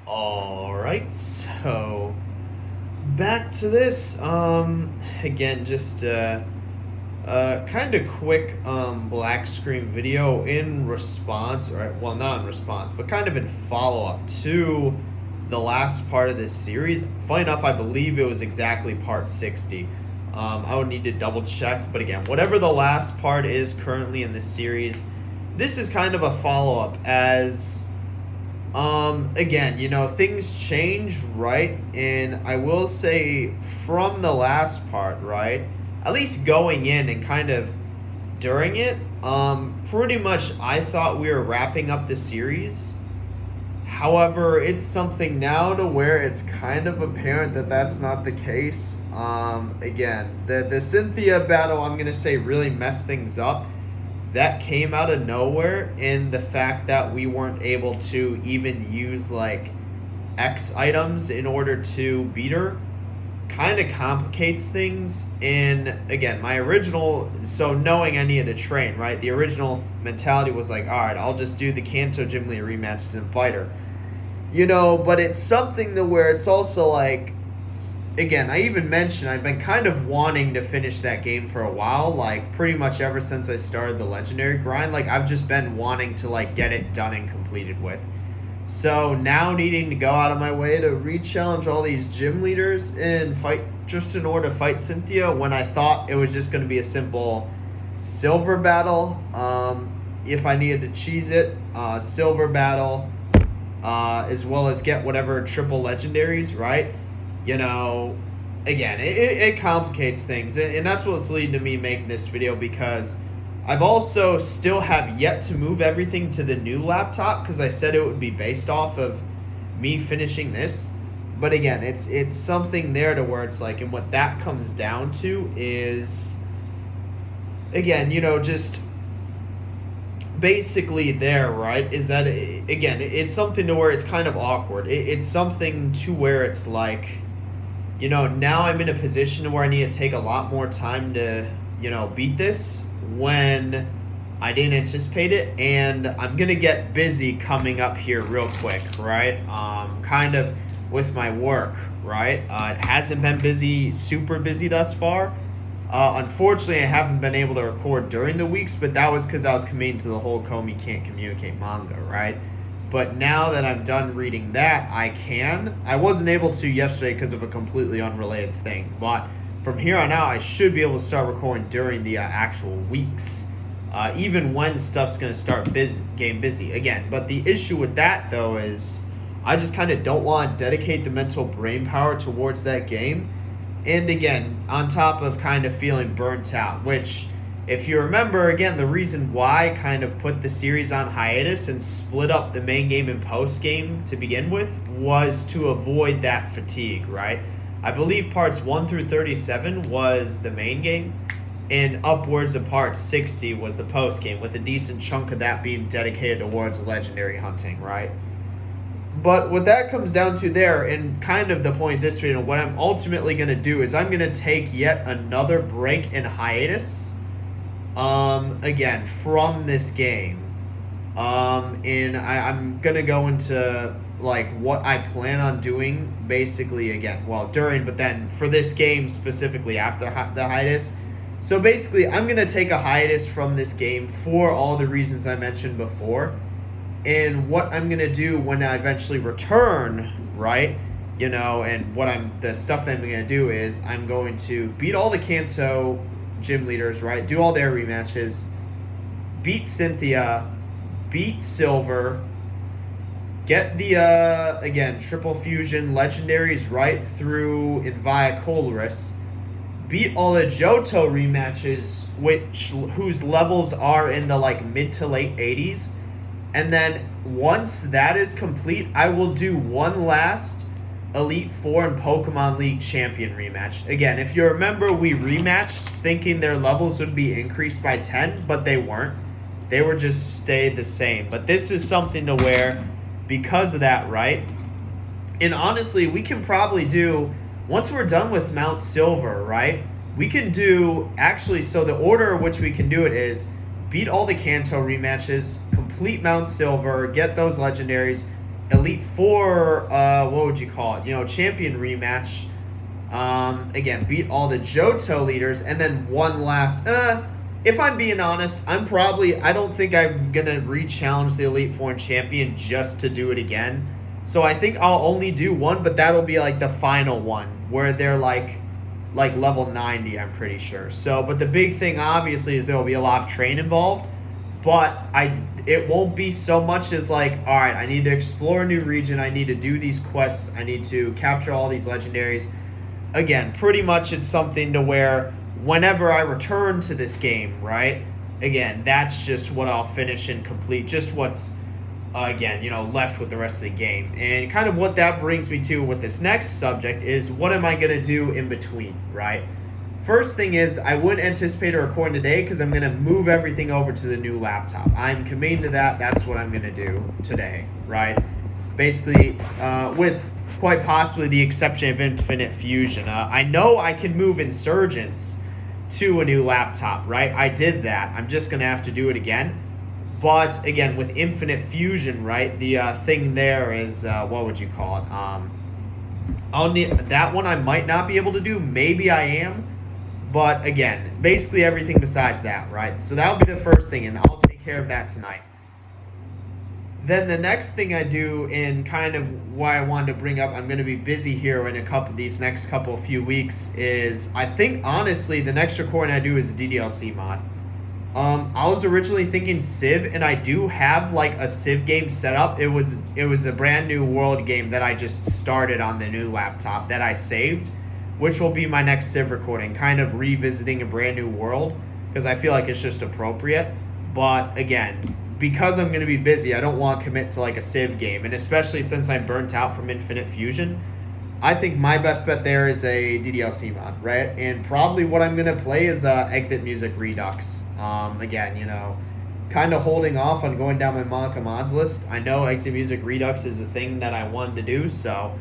Alright, so back to this. Again, just kind of quick black screen video in response, or well, not in response, but kind of in follow up to the last part of this series. Funny enough, I believe it was exactly part 60. I would need to double check, but again, whatever the last part is currently in this series, this is kind of a follow up as again, things change, right? And I will say from the last part, right? At least going in and kind of during it, pretty much I thought we were wrapping up the series. However, it's something now to where it's kind of apparent that that's not the case. Again, the Cynthia battle, I'm going to say, really messed things up. That came out of nowhere, and the fact that we weren't able to even use like X items in order to beat her kind of complicates things. And again, my original, so knowing I needed to train, right? The original mentality was like, all right, I'll just do the Kanto Gym Leader rematches and fight her. But it's something to where it's also like, again, I even mentioned I've been kind of wanting to finish that game for a while, like pretty much ever since I started the legendary grind. Like I've just been wanting to like get it done and completed with. So now needing to go out of my way to re-challenge all these gym leaders and fight just in order to fight Cynthia when I thought it was just going to be a simple silver battle. If I needed to cheese it, silver battle, as well as get whatever triple legendaries, right? Again, it complicates things. And that's what's leading to me making this video, because I've also still have yet to move everything to the new laptop, because I said it would be based off of me finishing this. But again, it's something there to where it's like, and what that comes down to is, again, just basically there, right, is that, again, it's something to where it's kind of awkward. It's something to where it's like, now I'm in a position where I need to take a lot more time to, beat this when I didn't anticipate it. And I'm going to get busy coming up here real quick, right? Kind of with my work, right? It hasn't been super busy thus far. Unfortunately, I haven't been able to record during the weeks, but that was because I was committing to the whole Comey can't communicate manga, right? But now that I'm done reading that, I can. I wasn't able to yesterday because of a completely unrelated thing. But from here on out, I should be able to start recording during the actual weeks. Even when stuff's going to start getting busy again. But the issue with that, though, is I just kind of don't want to dedicate the mental brain power towards that game. And again, on top of kind of feeling burnt out, which, if you remember, again, the reason why I kind of put the series on hiatus and split up the main game and post game to begin with was to avoid that fatigue, right? I believe parts 1 through 37 was the main game, and upwards of part 60 was the post game, with a decent chunk of that being dedicated towards legendary hunting, right? But what that comes down to there, and kind of the point of this video, what I'm ultimately going to do is I'm going to take yet another break and hiatus, again, from this game. And I'm going to go into, like, what I plan on doing, basically, again, well, during, but then for this game specifically after the hiatus. So basically, I'm going to take a hiatus from this game for all the reasons I mentioned before. And what I'm going to do when I eventually return, right, and the stuff that I'm going to do is I'm going to beat all the Kanto gym leaders, right, do all their rematches, beat Cynthia, beat Silver, get the, again, triple fusion legendaries right through and via Colress, beat all the Johto rematches, whose levels are in the, like, mid to late 80s. And then once that is complete, I will do one last Elite Four and Pokemon League Champion rematch. Again, if you remember, we rematched thinking their levels would be increased by 10, but they weren't. They were just stayed the same. But this is something to where, because of that, right? And honestly, we can probably do, once we're done with Mount Silver, right? We can do, actually, so the order in which we can do it is beat all the Kanto rematches, complete Mount Silver, get those legendaries, Elite Four, what would you call it? Champion rematch. Again, beat all the Johto leaders, and then one last. If I'm being honest, I don't think I'm gonna re-challenge the Elite Four and Champion just to do it again. So I think I'll only do one, but that'll be like the final one where they're like level 90, I'm pretty sure. So, but the big thing obviously is there will be a lot of train involved, but it won't be so much as like, all right, I need to explore a new region, I need to do these quests, I need to capture all these legendaries. Again, pretty much it's something to where whenever I return to this game, right? Again, that's just what I'll finish and complete, just what's left with the rest of the game. And kind of what that brings me to with this next subject is what am I going to do in between, right? First thing is I wouldn't anticipate a recording today because I'm going to move everything over to the new laptop. I'm committing to that. That's what I'm going to do today, right? Basically, with quite possibly the exception of Infinite Fusion. I know I can move Insurgents to a new laptop, right? I did that. I'm just going to have to do it again. But again, with Infinite Fusion, right, the thing there is, what would you call it? I'll need that one. I might not be able to do. Maybe I am. But again, basically everything besides that, right? So that'll be the first thing, and I'll take care of that tonight. Then the next thing I do, in kind of why I wanted to bring up, I'm going to be busy here in these next few weeks, is I think honestly the next recording I do is a DDLC mod. I was originally thinking Civ, and I do have like a Civ game set up. It was a brand new world game that I just started on the new laptop that I saved, which will be my next Civ recording, kind of revisiting a brand new world because I feel like it's just appropriate. But again, because I'm going to be busy, I don't want to commit to like a Civ game, and especially since I'm burnt out from Infinite Fusion, I think my best bet there is a DDLC mod, right? And probably what I'm going to play is Exit Music Redux. Again, kind of holding off on going down my Monica mods list. I know Exit Music Redux is a thing that I wanted to do, so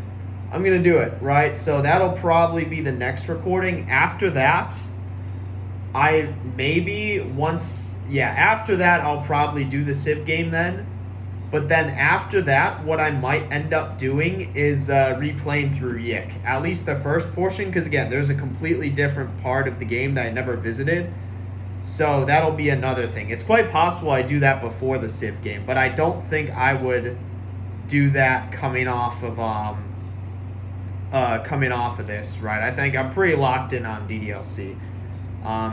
I'm going to do it, right? So that'll probably be the next recording. After that, after that, I'll probably do the Civ game then. But then after that, what I might end up doing is replaying through Yik. At least the first portion, because again, there's a completely different part of the game that I never visited. So that'll be another thing. It's quite possible I do that before the Civ game, but I don't think I would do that coming off of this, right? I think I'm pretty locked in on DDLC.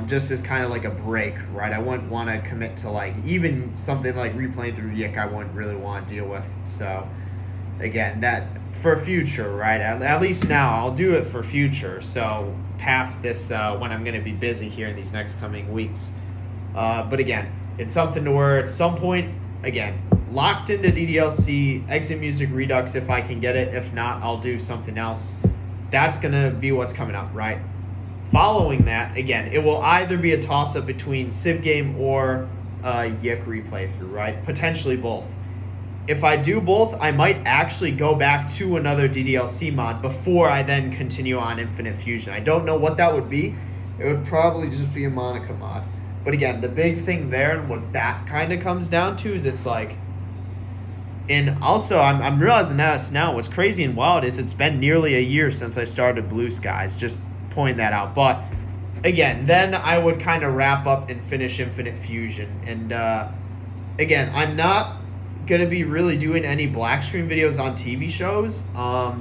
Just as kind of like a break, right? I wouldn't want to commit to like even something like replaying through Yik. I wouldn't really want to deal with. So again, that for future, right? At least now I'll do it for future. So past this, when I'm going to be busy here in these next coming weeks. But again, it's something to where at some point, again, locked into DDLC, Exit Music Redux if I can get it. If not, I'll do something else. That's going to be what's coming up, right? Following that, again, it will either be a toss-up between Civ game or Yik replay through, right? Potentially both. If I do both, I might actually go back to another DDLC mod before I then continue on Infinite Fusion. I don't know what that would be. It would probably just be a Monica mod. But again, the big thing there and what that kind of comes down to is it's like, and also I'm realizing that now what's crazy and wild is it's been nearly a year since I started Blue Skies, just pointing that out. But again, then I would kind of wrap up and finish Infinite Fusion. And again, I'm not going to be really doing any black screen videos on TV shows.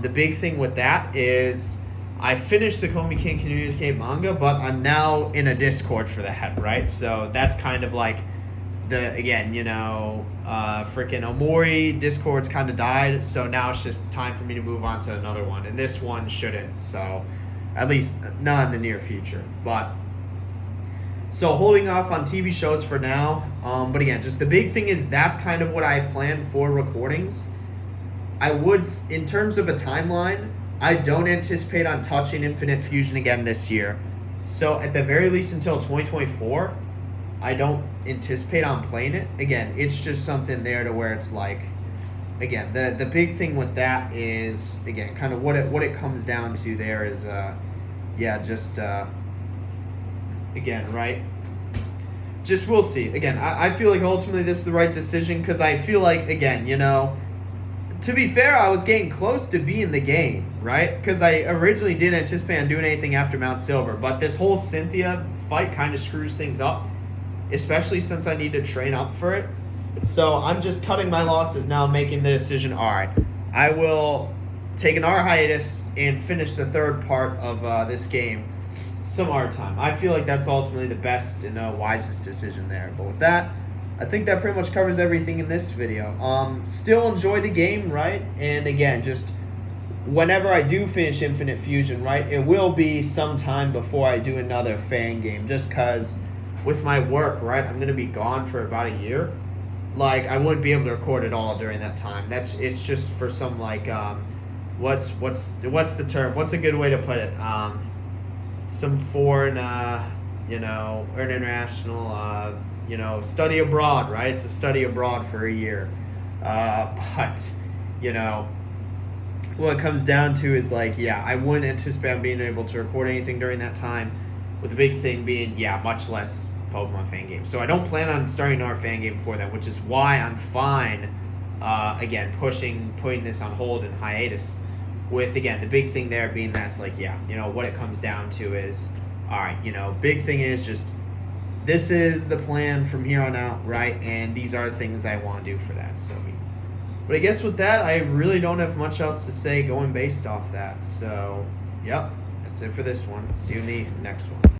The big thing with that is I finished the Komi King Communicate manga, but I'm now in a Discord for that, right? So that's kind of like freaking Omori Discord's kind of died, so now it's just time for me to move on to another one, and this one shouldn't, so at least not in the near future. But so holding off on TV shows for now. But again, just the big thing is that's kind of what I plan for recordings. I would, in terms of a timeline, I don't anticipate on touching Infinite Fusion again this year. So at the very least until 2024, I don't anticipate on playing it. Again, it's just something there to where it's like, again, the big thing with that is, again, kind of what it comes down to there is, again, right? Just we'll see. Again, I feel like ultimately this is the right decision because I feel like, again, to be fair, I was getting close to being the game, right? Because I originally didn't anticipate on doing anything after Mount Silver, but this whole Cynthia fight kind of screws things up, especially since I need to train up for it. So I'm just cutting my losses now, making the decision. All right, I will take an hour hiatus and finish the third part of this game some other time. I feel like that's ultimately the best and wisest decision there. But with that, I think that pretty much covers everything in this video. Still enjoy the game, right? And again, just whenever I do finish Infinite Fusion, right, it will be sometime before I do another fan game, just because with my work, right, I'm going to be gone for about a year. Like, I wouldn't be able to record it all during that time. It's just for some, like, what's the term? What's a good way to put it? Some foreign, or international, study abroad, right? It's a study abroad for a year. But, what it comes down to is, like, yeah, I wouldn't anticipate being able to record anything during that time, with the big thing being, yeah, much less Pokemon fan game. So I don't plan on starting our fan game before that, which is why I'm fine, again, putting this on hold and hiatus, with, again, the big thing there being that's like, yeah, what it comes down to is, all right, big thing is just, this is the plan from here on out, right? And these are the things I want to do for that. So, but I guess with that, I really don't have much else to say going based off that. So, yep, that's it for this one. See you in the next one.